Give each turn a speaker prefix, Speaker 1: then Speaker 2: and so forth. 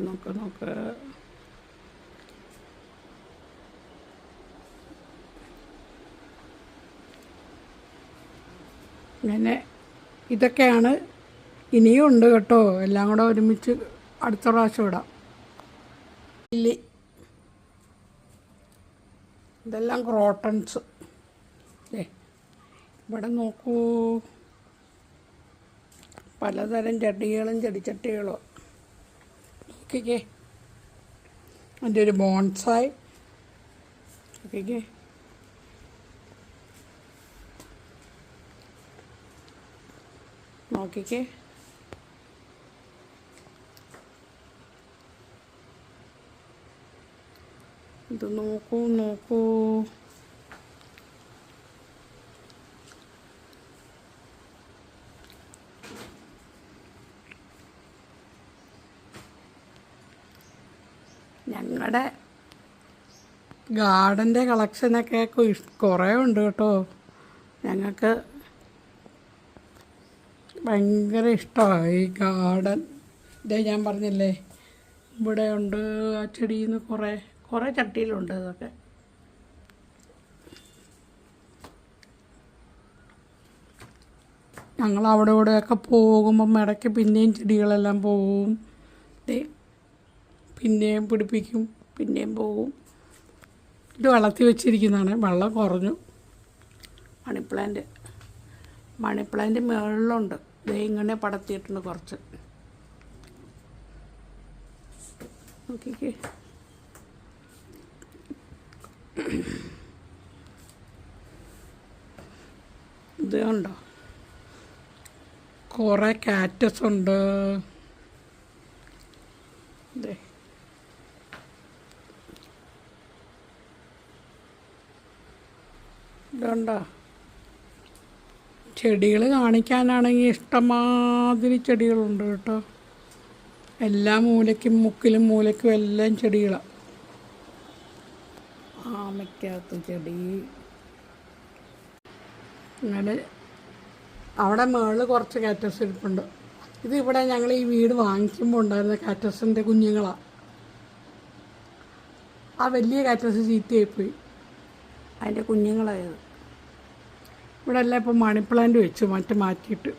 Speaker 1: നോക്ക് ഇങ്ങനെ ഇതൊക്കെയാണ്. ഇനിയും ഉണ്ട് കേട്ടോ, എല്ലാം കൂടെ ഒരുമിച്ച് അടുത്ത പ്രാവശ്യം ഇടാം. ലില്ലി, ഇതെല്ലാം ക്രോട്ടൺസ്. ഇവിടെ നോക്കൂ, പലതരം ചട്ടികളും ചെടിച്ചട്ടികളും. നോക്കിക്കേ, അതിൻ്റെ ഒരു ബോൺസായി. നോക്കിക്കേ, നോക്കിക്കേ, ഇത് നോക്കൂ. ഞങ്ങളുടെ ഗാർഡൻ്റെ കളക്ഷനൊക്കെ കുറേ ഉണ്ട് കേട്ടോ. ഞങ്ങൾക്ക് ഭയങ്കര ഇഷ്ടമാണ് ഈ ഗാർഡൻ. ഇതേ ഞാൻ പറഞ്ഞില്ലേ, ഇവിടെ ഉണ്ട്. ആ ചെടിയിൽ നിന്ന് കുറേ ചട്ടിയിലുണ്ട് ഇതൊക്കെ. ഞങ്ങൾ അവിടെ ഇവിടെയൊക്കെ പോകുമ്പം ഇടയ്ക്ക് പിന്നെയും ചെടികളെല്ലാം പോവും. പിന്നെയും പിടിപ്പിക്കും, പിന്നെയും പോകും. ഇത് വളർത്തി വെച്ചിരിക്കുന്നതാണ്. വെള്ളം കുറഞ്ഞു. മണിപ്ലാന്റ് മുകളിലുണ്ട്. ഇങ്ങനെ പടർത്തിയിട്ടുണ്ട് കുറച്ച്. നോക്കിക്കേ, ഇത് കണ്ടോ, കുറേ കാറ്റസ് ഉണ്ട്. ഇതുണ്ടോ, ചെടികൾ കാണിക്കാനാണെങ്കിൽ ഇഷ്ടംമാതിരി ചെടികളുണ്ട് കേട്ടോ. എല്ലാ മുക്കിലും മൂലയ്ക്കും എല്ലാം ചെടികളാണ്. ആമയ്ക്കകത്ത് ചെടി. അങ്ങനെ അവിടെ മുകളിൽ കുറച്ച് കാറ്റസ് ഇരിപ്പുണ്ട്. ഇതിവിടെ ഞങ്ങൾ ഈ വീട് വാങ്ങിക്കുമ്പോൾ ഉണ്ടായിരുന്ന കാറ്റസിൻ്റെ കുഞ്ഞുങ്ങളാണ്. ആ വലിയ കാറ്റസ് ചീത്തയായിപ്പോയി, അതിൻ്റെ കുഞ്ഞുങ്ങളായത്. ഇവിടെ എല്ലാം ഇപ്പോൾ മണിപ്ലാന്റ് വെച്ചു മാറ്റിയിട്ട്.